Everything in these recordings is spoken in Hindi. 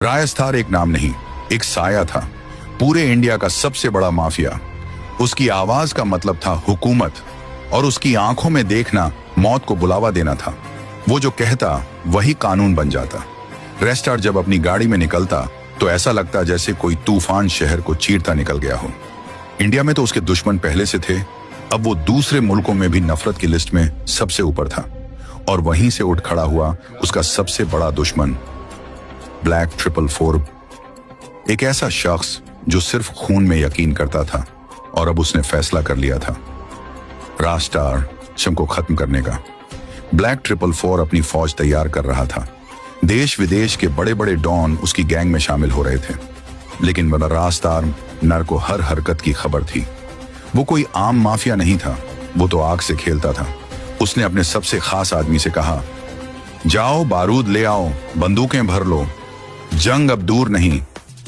रायस्तार एक नाम नहीं, एक साया था, पूरे इंडिया का सबसे बड़ा माफिया। उसकी आवाज का मतलब था हुकूमत, और उसकी आंखों में देखना मौत को बुलावा देना था। वो जो कहता वही कानून बन जाता। रेस्टार जब अपनी गाड़ी में निकलता तो ऐसा लगता जैसे कोई तूफान शहर को चीरता निकल गया हो। इंडिया में तो उसके दुश्मन पहले से थे, अब वो दूसरे मुल्कों में भी नफरत की लिस्ट में सबसे ऊपर था। और वहीं से उठ खड़ा हुआ उसका सबसे बड़ा दुश्मन, ब्लैक 444, एक ऐसा शख्स जो सिर्फ खून में यकीन करता था, और अब उसने फैसला कर लिया था रास्टार शम को खत्म करने का। ब्लैक 444 अपनी फौज तैयार कर रहा था। देश विदेश के बड़े बड़े डॉन उसकी गैंग में शामिल हो रहे थे, लेकिन रास्टार नर को हर हरकत की खबर थी। वो कोई आम माफिया नहीं था, वो तो आग से खेलता था। उसने अपने सबसे खास आदमी से कहा, जाओ बारूद ले आओ, बंदूकें भर लो, जंग अब दूर नहीं।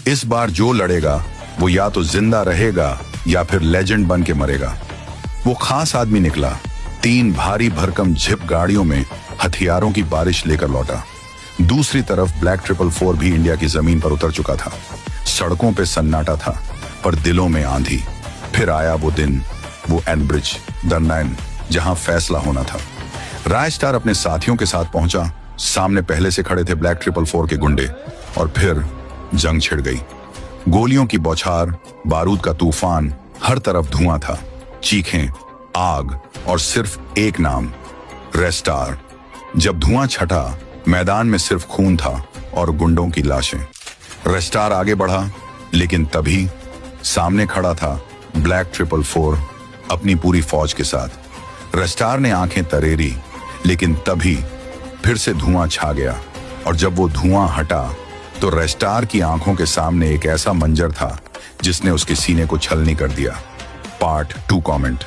इस बार जो लड़ेगा वो या तो जिंदा रहेगा या फिर लेजेंड बन के मरेगा। वो खास आदमी निकला, 3 भारी भरकम जिप गाड़ियों में हथियारों की बारिश लेकर लौटा। दूसरी तरफ ब्लैक 444 भी इंडिया की जमीन पर उतर चुका था। सड़कों पे सन्नाटा था, पर दिलों में आंधी। फिर आया वो दिन, वो एनब्रिज द 9, जहां फैसला होना था। रायस्टार अपने साथियों के साथ पहुंचा। सामने पहले से खड़े थे ब्लैक 444 के गुंडे, और फिर जंग छिड़ गई। गोलियों की बौछार, बारूद का तूफान, हर तरफ धुआं था, चीखें, आग, और सिर्फ एक नाम, रेस्टार। जब धुआं छटा, मैदान में सिर्फ खून था और गुंडों की लाशें। रेस्टार आगे बढ़ा, लेकिन तभी सामने खड़ा था ब्लैक 444 अपनी पूरी फौज के साथ। रेस्टार ने आंखें तरेरी, लेकिन तभी फिर से धुआं छा गया, और जब वो धुआं हटा तो रेस्टार की आंखों के सामने एक ऐसा मंजर था जिसने उसके सीने को छलनी कर दिया। Part 2 comment.